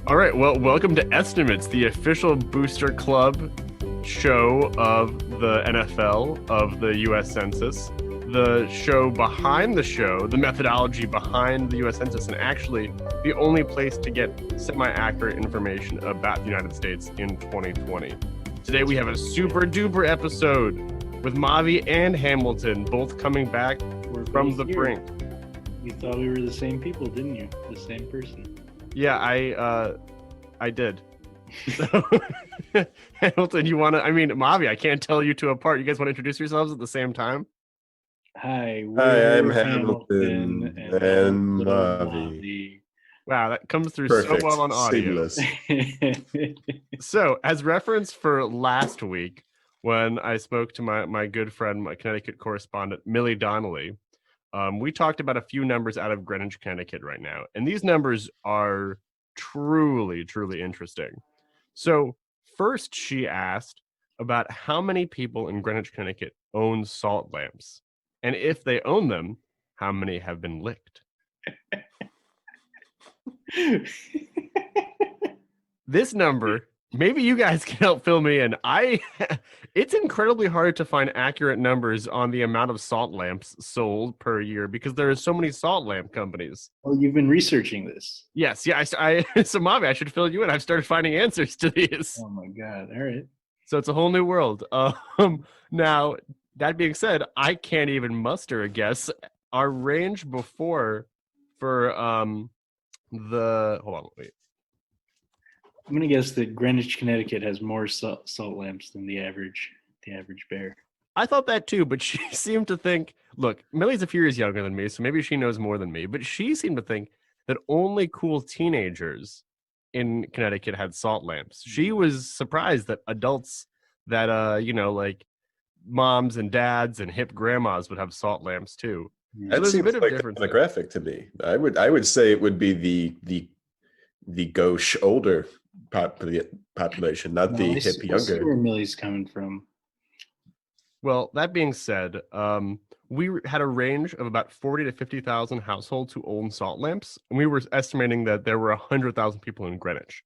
All right, well, welcome to Estimates, the official Booster Club show of the NFL, of the U.S. Census, the show behind the show, the methodology behind the U.S. Census, and actually the only place to get semi-accurate information about the United States in 2020. Today we have a super-duper episode with Mavi and Hamilton both coming back from the brink. You thought we were the same people, didn't you? The same person. Yeah, I did. So, Hamilton, you want to? I mean, Mavi, I can't tell you two apart. You guys want to introduce yourselves at the same time? Hi, I'm Hamilton and Mavi. Wow, that comes through Perfect. so well on audio. Seamless. So, as reference for last week, when I spoke to my good friend, my Connecticut correspondent, Millie Donnelly, we talked about a few numbers out of Greenwich, Connecticut right now. And these numbers are truly, truly interesting. So first she asked about how many people in Greenwich, Connecticut own salt lamps. And if they own them, how many have been licked? This number, maybe you guys can help fill me in. It's incredibly hard to find accurate numbers on the amount of salt lamps sold per year because there are so many salt lamp companies. Oh, you've been researching this. Yes, yeah. So Mavi, I should fill you in. I've started finding answers to these. Oh my God! All right. So it's a whole new world. Now, that being said, I can't even muster a guess. Our range before for hold on, wait. I'm gonna guess that Greenwich, Connecticut has more salt lamps than the average bear. I thought that too, but she seemed to think, look, Millie's a few years younger than me, so maybe she knows more than me, but she seemed to think that only cool teenagers in Connecticut had salt lamps. She was surprised that adults that, like moms and dads and hip grandmas would have salt lamps too. That seems like a demographic to me. I would say it would be the gauche older population, not the hip younger. I see where Millie's coming from. Well, that being said, we had a range of about 40 to 50,000 households who own salt lamps, and we were estimating that there were 100,000 people in Greenwich.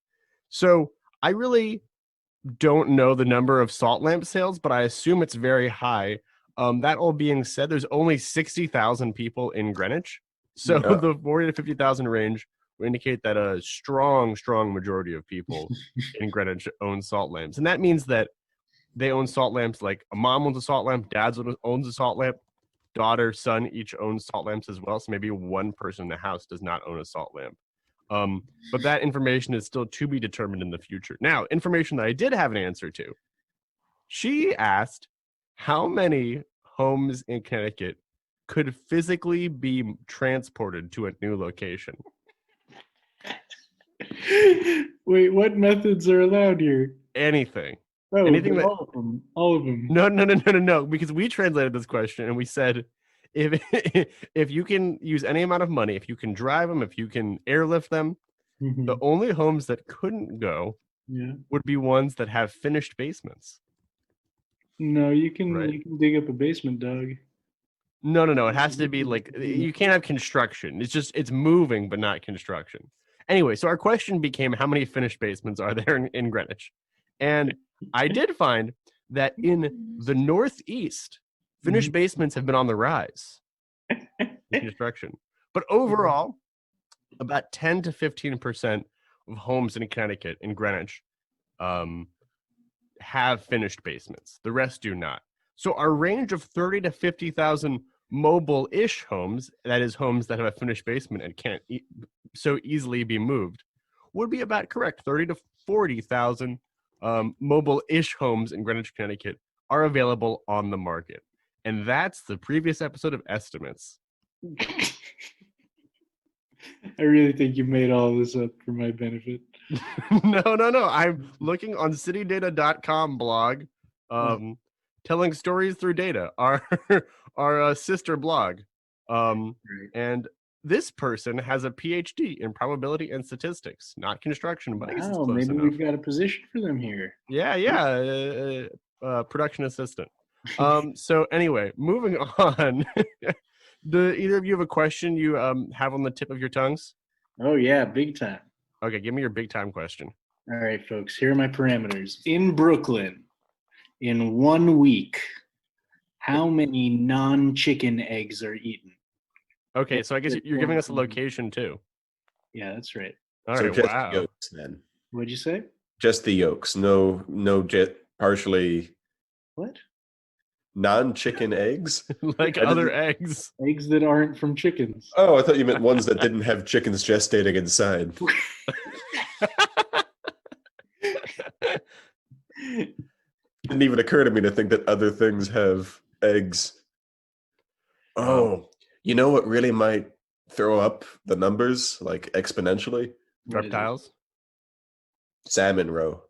So I really don't know the number of salt lamp sales, but I assume it's very high. That all being said, there's only 60,000 people in Greenwich, so the 40 to 50,000 range would indicate that a strong majority of people in Greenwich own salt lamps, and that means that they own salt lamps. Like a mom owns a salt lamp, dad owns a salt lamp, daughter, son each owns salt lamps as well. So maybe one person in the house does not own a salt lamp. But that information is still to be determined in the future. Now, information that I did have an answer to. She asked how many homes in Connecticut could physically be transported to a new location. Wait, what methods are allowed here? Anything. Oh, anything that, all of them. No, because we translated this question and we said if you can use any amount of money, if you can drive them, if you can airlift them, the only homes that couldn't go would be ones that have finished basements. No, you can dig up a basement, dog. No. It has to be like, you can't have construction. It's moving, but not construction. Anyway, so our question became, how many finished basements are there in Greenwich? And I did find that in the Northeast, finished basements have been on the rise in construction. But overall, about 10 to 15% of homes in Connecticut, in Greenwich, have finished basements. The rest do not. So our range of 30 to 50,000 mobile-ish homes, that is homes that have a finished basement and can't so easily be moved, would be about correct. 30 to 40,000 mobile-ish homes in Greenwich, Connecticut are available on the market. And that's the previous episode of Estimates. I really think you made all this up for my benefit. No. I'm looking on citydata.com blog, telling stories through data, our sister blog. And this person has a PhD in probability and statistics, not construction, but I guess it's close maybe enough. We've got a position for them here. Production assistant. So anyway, moving on. Do either of you have a question you have on the tip of your tongues? Oh, yeah, big time. Okay, give me your big time question. All right, folks, here are my parameters. In Brooklyn, in 1 week, how many non-chicken eggs are eaten? Okay, so I guess you're giving us a location too. Yeah, that's right. All So right, just wow. the yolks then. What'd you say? Just the yolks. No partially What? non-chicken eggs? Like other eggs. Eggs that aren't from chickens. Oh, I thought you meant ones that didn't have chickens gestating inside. Didn't even occur to me to think that other things have eggs. Oh, you know what really might throw up the numbers like exponentially? Reptiles? Salmon roe.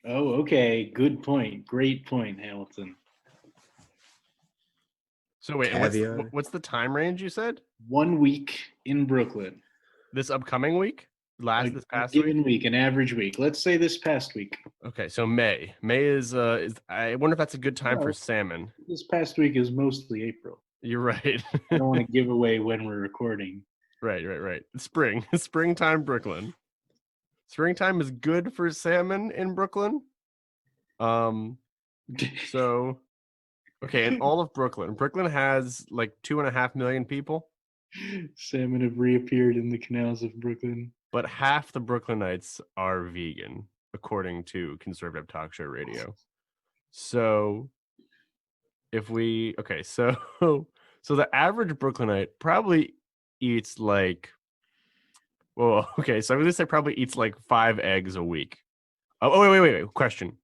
Oh, okay. Good point. Great point, Hamilton. So wait, what's the time range you said? 1 week in Brooklyn. This upcoming week? This past given week, an average week. Let's say this past week. Okay, so May. May is I wonder if that's a good time for salmon. This past week is mostly April. You're right. I don't want to give away when we're recording. Right. Springtime, Brooklyn. Springtime is good for salmon in Brooklyn. So okay, in all of Brooklyn has like 2.5 million people. Salmon have reappeared in the canals of Brooklyn. But half the Brooklynites are vegan, according to conservative talk show radio. So if we so the average Brooklynite probably eats like so I'm gonna say probably eats like 5 eggs a week. Oh wait. Question.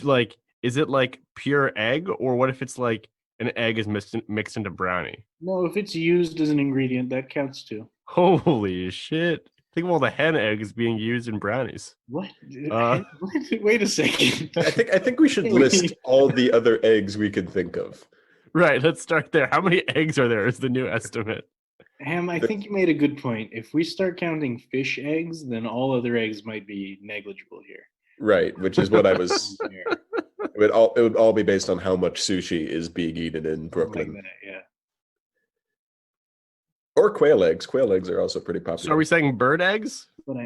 Like, is it like pure egg, or what if it's like an egg is mixed into brownie? No, if it's used as an ingredient, that counts too. Holy shit. Think of all the hen eggs being used in brownies. What? Wait a second. I think we should list all the other eggs we could think of. Right, let's start there. How many eggs are there is the new estimate. Ham, I think you made a good point. If we start counting fish eggs, then all other eggs might be negligible here. Right, which is what I was... It would all be based on how much sushi is being eaten in Brooklyn. Like that, yeah. Or quail eggs. Quail eggs are also pretty popular. So are we saying bird eggs? But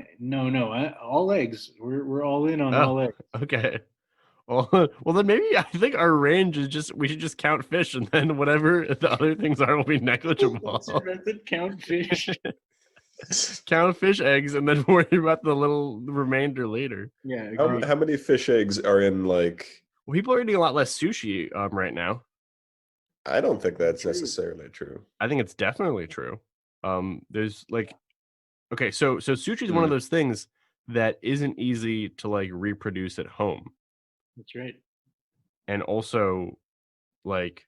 all eggs. We're all in on all eggs. Okay. Well, then maybe I think our range is we should just count fish, and then whatever the other things are will be negligible. What's your method? Count fish. Count fish eggs, and then worry about the little remainder later. Yeah. How many fish eggs are in like? Well, people are eating a lot less sushi right now. I don't think that's necessarily true. I think it's definitely true. There's like, okay, so sushi is one of those things that isn't easy to like reproduce at home. That's right. And also, like,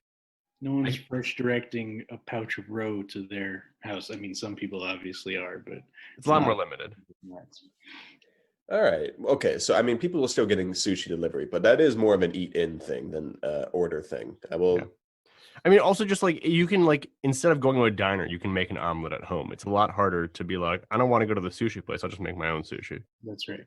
no one's fresh directing a pouch of roe to their house. I mean, some people obviously are, but it's a lot more limited. All right. Okay. So, I mean, people are still getting sushi delivery, but that is more of an eat-in thing than order thing. I will. Yeah. I mean, also just like you can like instead of going to a diner, you can make an omelet at home. It's a lot harder to be like, I don't want to go to the sushi place. I'll just make my own sushi. That's right.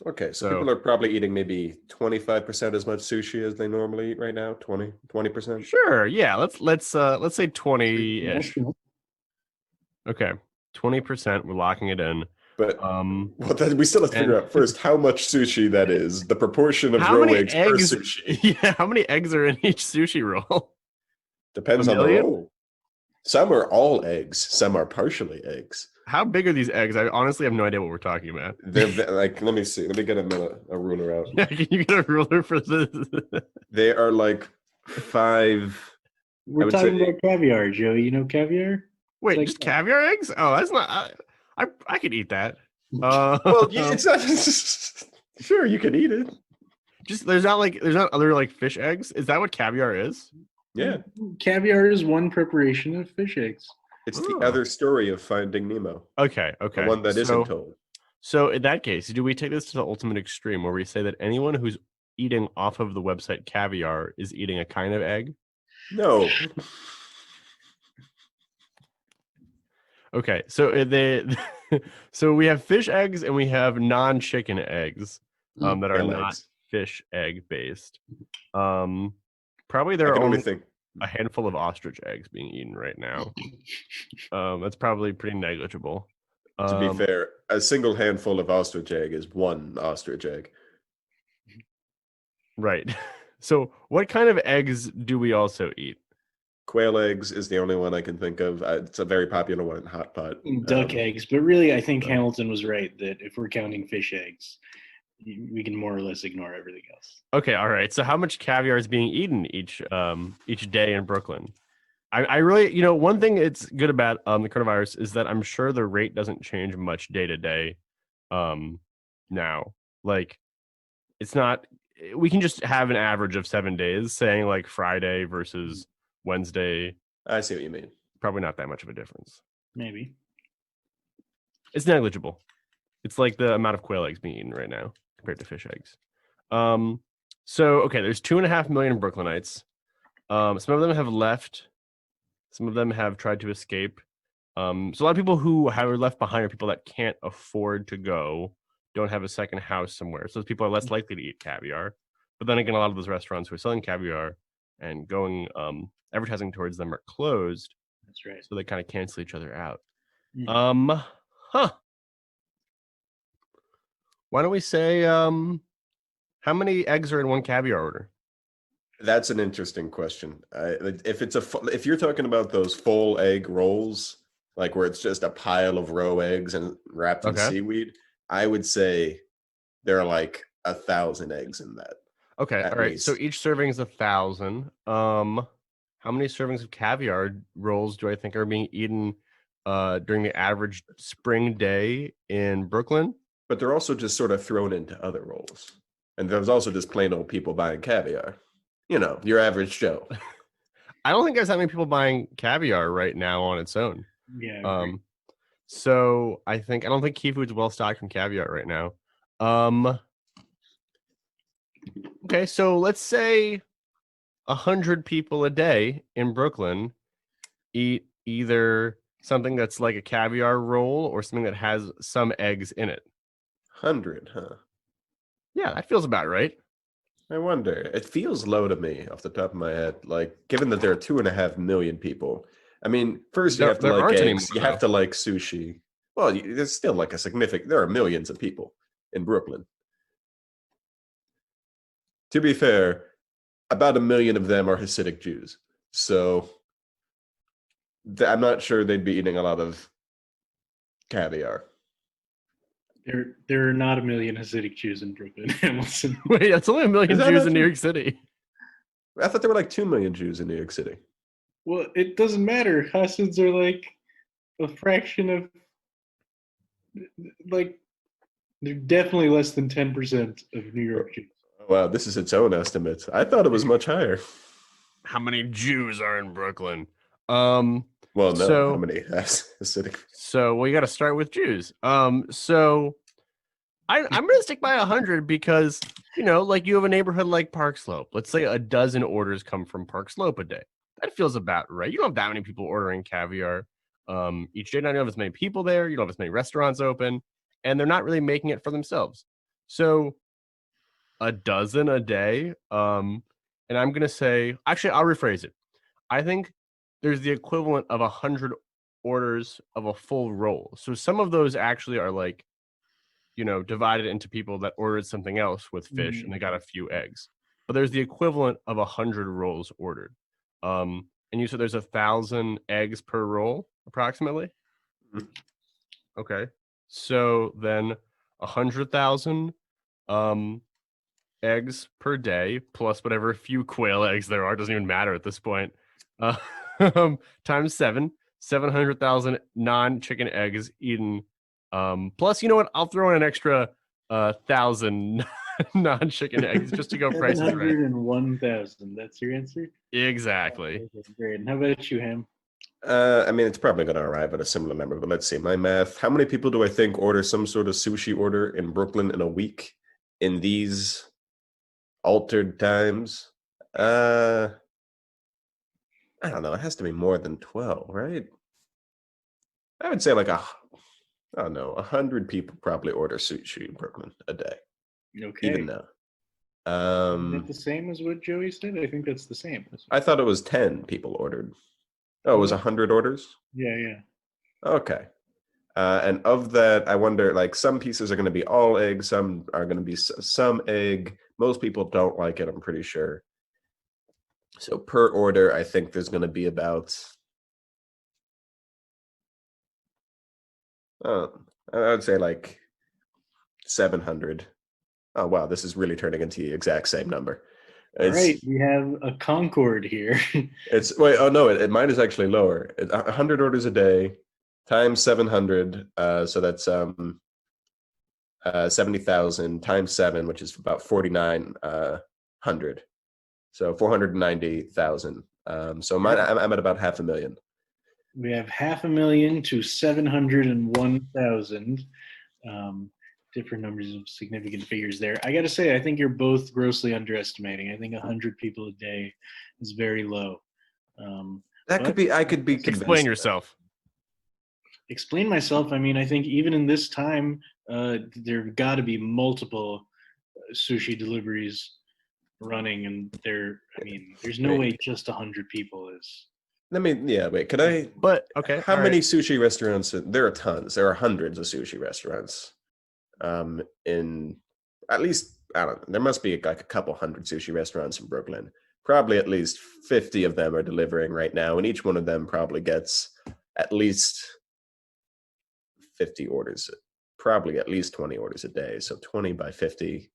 Okay, so people are probably eating maybe 25% as much sushi as they normally eat right now. 20%. Sure. Yeah. Let's say 20-ish. Okay, 20%. We're locking it in. But we still have to figure out first how much sushi that is. The proportion of roe eggs per sushi. Yeah. How many eggs are in each sushi roll? Depends on the roll. Some are all eggs. Some are partially eggs. How big are these eggs? I honestly have no idea what we're talking about. They're like, let me see. Let me get a ruler out. Yeah, can you get a ruler for this? They are like 5. We're talking about caviar, Joe. You know caviar? Wait, just caviar eggs? Oh, that's not. I could eat that. Well, it's not. Sure, you can eat it. Just there's not other like fish eggs. Is that what caviar is? Yeah, caviar is one preparation of fish eggs. It's the other story of Finding Nemo. Okay. The one that isn't told. So in that case, do we take this to the ultimate extreme where we say that anyone who's eating off of the website Caviar is eating a kind of egg? No. Okay, so so we have fish eggs and we have non-chicken eggs that are not fish egg based. Probably there are only a handful of ostrich eggs being eaten right now. That's probably pretty negligible. To be fair, a single handful of ostrich egg is one ostrich egg. Right. So what kind of eggs do we also eat? Quail eggs is the only one I can think of. It's a very popular one in hot pot. Duck eggs, but really, I think Hamilton was right that if we're counting fish eggs, we can more or less ignore everything else. Okay, all right. So how much caviar is being eaten each day in Brooklyn? I really, one thing it's good about the coronavirus is that I'm sure the rate doesn't change much day to day. Now, like, it's not. We can just have an average of 7 days, saying like Friday versus Wednesday. I see what you mean. Probably not that much of a difference. Maybe. It's negligible. It's like the amount of quail eggs being eaten right now compared to fish eggs. So okay, there's 2.5 million Brooklynites. Some of them have left. Some of them have tried to escape. So a lot of people who are left behind are people that can't afford to go, don't have a second house somewhere. So those people are less likely to eat caviar. But then again, a lot of those restaurants who are selling caviar and going advertising towards them are closed. That's right. So they kind of cancel each other out. Mm. Why don't we say how many eggs are in one caviar order? That's an interesting question. If you're talking about those full egg rolls, like where it's just a pile of roe eggs and wrapped in seaweed, I would say there are like 1,000 eggs in that. Okay, all right. Least. So each serving is 1,000. How many servings of caviar rolls do I think are being eaten during the average spring day in Brooklyn? But they're also just sort of thrown into other rolls. And there's also just plain old people buying caviar. Your average Joe. I don't think there's that many people buying caviar right now on its own. Yeah. So I don't think Key Food's well stocked in caviar right now. Okay, so let's say 100 people a day in Brooklyn eat either something that's like a caviar roll or something that has some eggs in it. 100, huh? Yeah, that feels about right. I wonder. It feels low to me off the top of my head. Like, given that there are 2.5 million people. I mean, first you have to like eggs. You have to like sushi. Well, there's still like there are millions of people in Brooklyn. To be fair, about 1 million of them are Hasidic Jews. So I'm not sure they'd be eating a lot of caviar. There are not 1 million Hasidic Jews in Brooklyn, Hamilton. Wait, that's only 1 million Jews in New York City. I thought there were like 2 million Jews in New York City. Well, it doesn't matter. Hasids are like a fraction of, like, they're definitely less than 10% of New York Jews. Wow, this is its own estimate. I thought it was much higher. How many Jews are in Brooklyn? Well, no, how many Hasidic? So we got to start with Jews. So I'm going to stick by 100 because, like you have a neighborhood like Park Slope. Let's say a dozen orders come from Park Slope a day. That feels about right. You don't have that many people ordering caviar each day. You don't have as many people there. You don't have as many restaurants open, and they're not really making it for themselves. So a dozen a day. And I'm going to say, actually, I'll rephrase it. I think there's the equivalent of 100 orders of a full roll. So some of those actually are like, divided into people that ordered something else with fish and they got a few eggs. But there's the equivalent of 100 rolls ordered. And you said there's 1,000 eggs per roll, approximately? Mm-hmm. Okay. So then 100,000 eggs per day, plus whatever few quail eggs there are, doesn't even matter at this point. Times 700,000 non-chicken eggs eaten. Plus, you know what? I'll throw in an extra 1,000 non-chicken eggs just to go prices right. 701,000. That's your answer? Exactly. Okay, great. And how about you, Ham? I mean, it's probably going to arrive at a similar number, but let's see. My math. How many people do I think order some sort of sushi order in Brooklyn in a week in these altered times? I don't know. It has to be more than 12, right? I would say like 100 people probably order sushi in Brooklyn a day. Okay. Even now. Is that the same as what Joey said? I think that's the same. I thought it was 10 people ordered. Oh, it was 100 orders? Yeah. Okay. And of that, I wonder, like, some pieces are going to be all egg, some are going to be some egg. Most people don't like it, I'm pretty sure. So per order, I think there's going to be about, I would say like 700. Oh, wow, this is really turning into the exact same number. All right, we have a Concord here. Mine is actually lower. 100 orders a day times 700, so that's 70,000 times 7, which is about 4,900. So 490,000. So mine, I'm at about 500,000. We have 500,000 to 701,000. Different numbers of significant figures there. I got to say, I think you're both grossly underestimating. I think 100 people a day is very low. I could be convinced. Explain yourself. Explain myself. I mean, I think even in this time, there got to be multiple sushi deliveries running, and there's no way just 100 people is. Could I? But okay. How many sushi restaurants? There are tons. There are hundreds of sushi restaurants. In at least, I don't know, there must be like a couple hundred sushi restaurants in Brooklyn. Probably at least 50 of them are delivering right now, and each one of them probably gets at least 50 orders, probably at least 20 orders a day. So 20 by 50.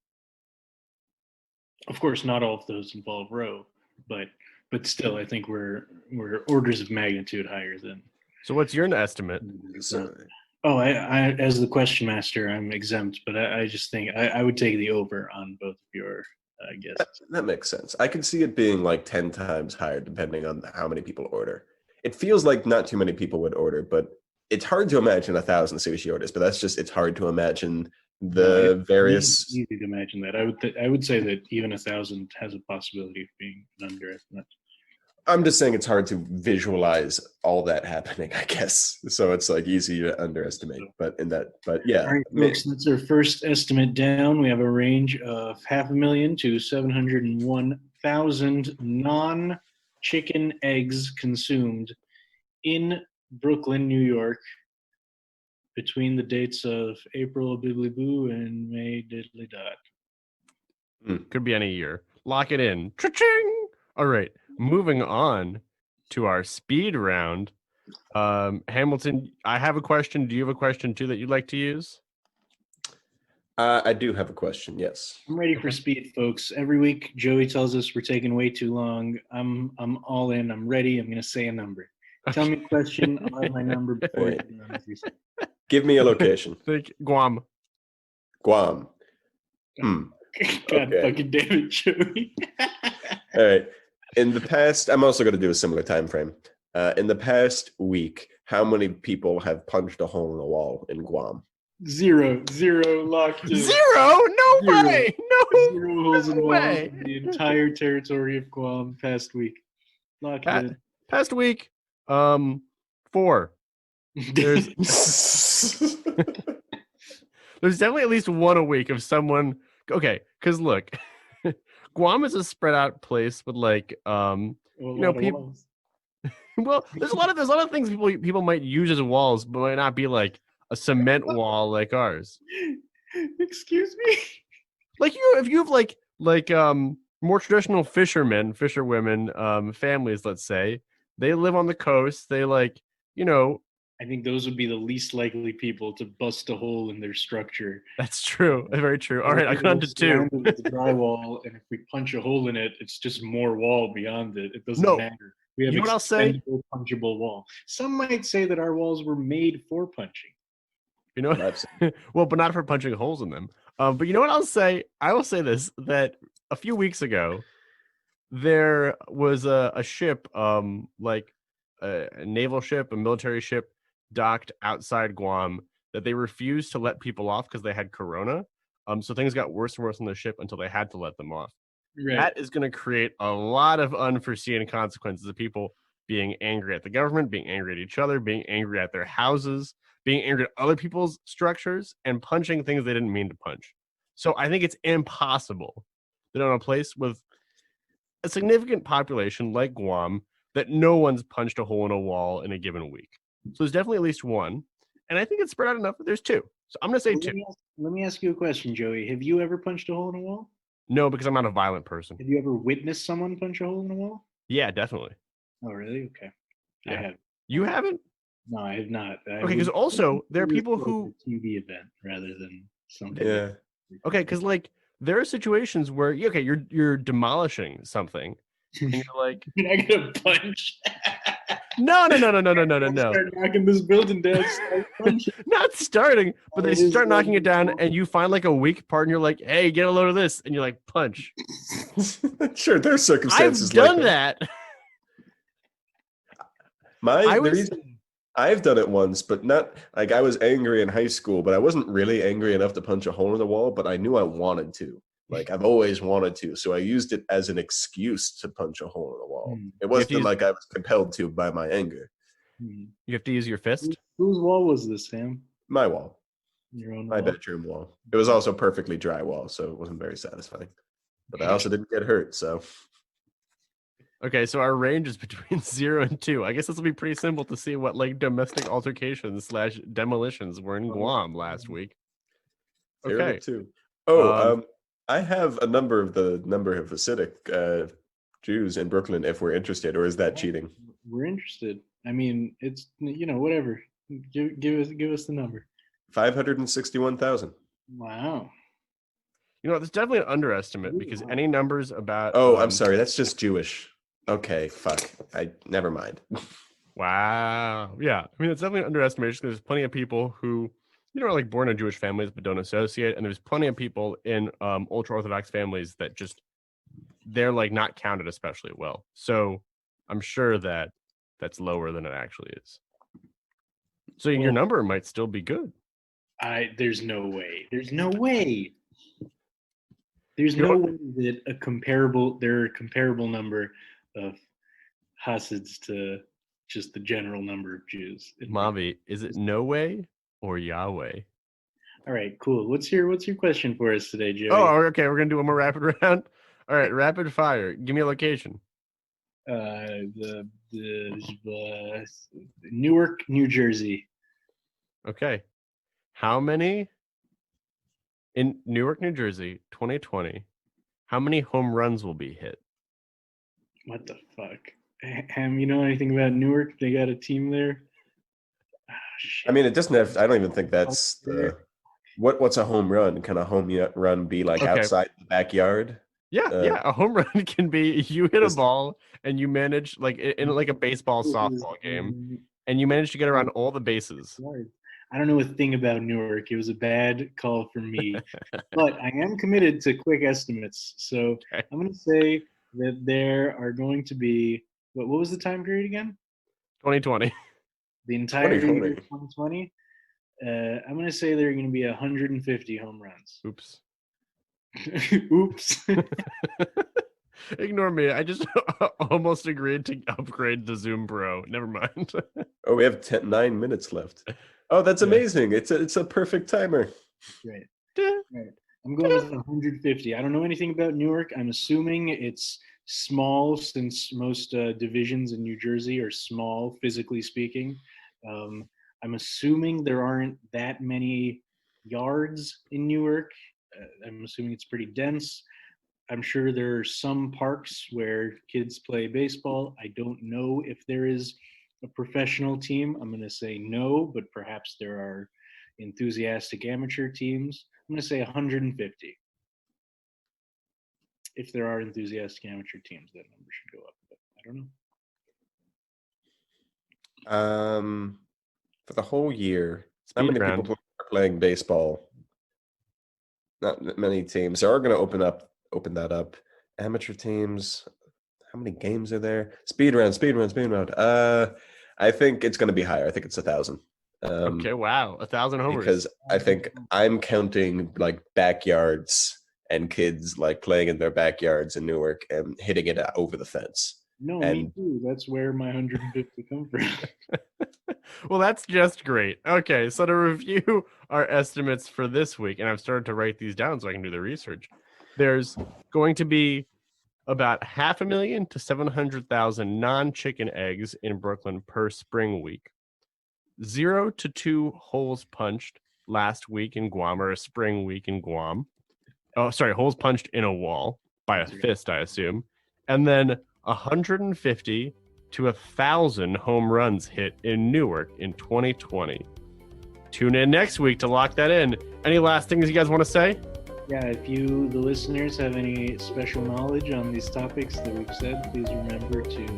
Of course, not all of those involve row, but still, I think we're orders of magnitude higher than. So what's your estimate? I as the question master, I'm exempt, but I just think I would take the over on both of your guesses. That makes sense. I can see it being like 10 times higher depending on how many people order. It feels like not too many people would order, but it's hard to imagine 1,000 sushi orders. But it's hard to imagine the various. It's easy to imagine that. I would say that even 1,000 has a possibility of being an underestimate. I'm just saying it's hard to visualize all that happening, I guess. So it's like easy to underestimate. But yeah. All right, folks, that's our first estimate down. We have a range of 500,000 to 701,000 non-chicken eggs consumed in Brooklyn, New York, between the dates of April Bibbly Boo and May Diddly Dot. Could be any year. Lock it in. Cha-ching! All right. Moving on to our speed round. Hamilton, I have a question. Do you have a question too that you'd like to use? I do have a question, yes. I'm ready for speed, folks. Every week, Joey tells us we're taking way too long. I'm all in. I'm ready. I'm going to say a number. Tell me a question. I'll have my number before. Give me a location. Think Guam. Guam. God fucking damn it, Joey. All right. In the past, I'm also going to do a similar time frame. In the past week, how many people have punched a hole in the wall in Guam? Zero locked in. Zero? No way. No. Zero holes in the wall way. in the entire territory of Guam past week. Locked in. Past week, 4. There's definitely at least one a week of someone. Okay, because look, Guam is a spread out place with like people. Well, there's a lot of things people might use as walls, but might not be like a cement wall like ours. Excuse me. Like if you have like more traditional fisherwomen, families, let's say, they live on the coast. They I think those would be the least likely people to bust a hole in their structure. That's true. Very true. All right, I got to 2. It's drywall, and if we punch a hole in it, it's just more wall beyond it. It doesn't matter. We have what I'll say? Punchable wall. Some might say that our walls were made for punching. You know what? Well, but not for punching holes in them. But you know what I'll say? I will say this, that a few weeks ago, there was a ship, a naval ship, a military ship, docked outside Guam that they refused to let people off because they had corona. So things got worse and worse on the ship until they had to let them off. Right. That is going to create a lot of unforeseen consequences of people being angry at the government, being angry at each other, being angry at their houses, being angry at other people's structures, and punching things they didn't mean to punch. So I think it's impossible than on a place with a significant population like Guam that no one's punched a hole in a wall in a given week. So there's definitely at least one. And I think it's spread out enough that there's two. So I'm going to say Well, two. let me ask you a question, Joey. Have you ever punched a hole in a wall? No, because I'm not a violent person. Have you ever witnessed someone punch a hole in a wall? Yeah, definitely. Oh, really? Okay. Yeah. I have. You haven't? No, I have not. Okay, because also there are people who TV event rather than something. Yeah. Okay, because like there are situations where you're demolishing something, and you're like, I get a punch. no. Start knocking this building down. Start punching. Not starting, but they It is start knocking it down, like- and you find like a weak part, and you're like, hey, get a load of this, and you're like, punch. Sure, there's circumstances I've done like that. I've done it once, but not like I was angry in high school, but I wasn't really angry enough to punch a hole in the wall, but I knew I wanted to. Like I've always wanted to. So I used it as an excuse to punch a hole in the wall. It wasn't like I was compelled to by my anger. You have to use your fist. Whose wall was this, Sam? My wall. Your own My wall? bedroom wall. It was also perfectly dry wall, so it wasn't very satisfying. But I also didn't get hurt, so Okay, so our range is between 0 and 2. I guess this will be pretty simple to see what like domestic altercations / demolitions were in Guam last week. 0 to Okay. 2. Oh, I have a number of the number of Hasidic Jews in Brooklyn if we're interested, or is that cheating? We're interested. I mean, it's whatever. Give us the number. 561,000. Wow. You know, that's definitely an underestimate because any numbers about Oh, I'm sorry, that's just Jewish. Okay, fuck. Never mind. Wow. Yeah. I mean, it's definitely an underestimation. There's plenty of people who, are like born in Jewish families but don't associate. And there's plenty of people in ultra Orthodox families that just, they're like not counted especially well. So I'm sure that that's lower than it actually is. So your number might still be good. There's no way. There's no way. There's no way that there are a comparable number of Hasids to just the general number of Jews. Mavi, is it no way or Yahweh? All right, cool. What's your question for us today, Joey? Oh, okay. We're gonna do one more rapid round. All right, rapid fire. Give me a location. The Newark, New Jersey. Okay. How many in Newark, New Jersey, 2020? How many home runs will be hit? What the fuck? Ham, you know anything about Newark? They got a team there. I mean, it doesn't have. I don't even think that's the. What's a home run? Can a home run be like outside the backyard? Yeah, a home run can be you hit a ball and you manage like in like a baseball softball game, and you manage to get around all the bases. I don't know a thing about Newark. It was a bad call for me, but I am committed to quick estimates. So I'm going to say that there are going to be what was the time period again? 2020. The entire year 2020. I'm going to say there are going to be 150 home runs. Oops. Oops. Ignore me. I just almost agreed to upgrade to Zoom Pro. Never mind. Oh, we have 9 minutes left. Oh, that's amazing. It's a perfect timer. Right. I'm going with 150. I don't know anything about Newark. I'm assuming it's small since most divisions in New Jersey are small, physically speaking. I'm assuming there aren't that many yards in Newark. I'm assuming it's pretty dense. I'm sure there are some parks where kids play baseball. I don't know if there is a professional team. I'm going to say no, but perhaps there are enthusiastic amateur teams. I'm going to say 150. If there are enthusiastic amateur teams, that number should go up, but I don't know. For the whole year, how many people are playing baseball? Not many teams. They are going to open that up. Amateur teams. How many games are there? Speed round. I think it's going to be higher. I think it's 1,000. Okay, wow, 1,000 homers. Because I think I'm counting like backyards and kids like playing in their backyards in Newark and hitting it over the fence. No, me too. That's where my 150 come from. Well, that's just great. Okay, so to review our estimates for this week, and I've started to write these down so I can do the research. There's going to be about 500,000 to 700,000 non-chicken eggs in Brooklyn per spring week. 0 to 2 holes punched last week in Guam, or a spring week in Guam. Oh, sorry, holes punched in a wall by a fist, I assume. And then 150 to 1,000 home runs hit in Newark in 2020. Tune in next week to lock that in. Any last things you guys want to say? Yeah, if you, the listeners, have any special knowledge on these topics that we've said, please remember to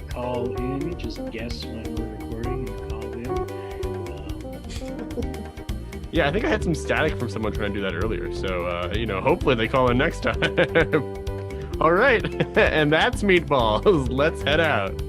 call in. Just guess when we're recording and call in. Yeah, I think I had some static from someone trying to do that earlier. So, hopefully they call in next time. All right. And that's Meatballs. Let's head out.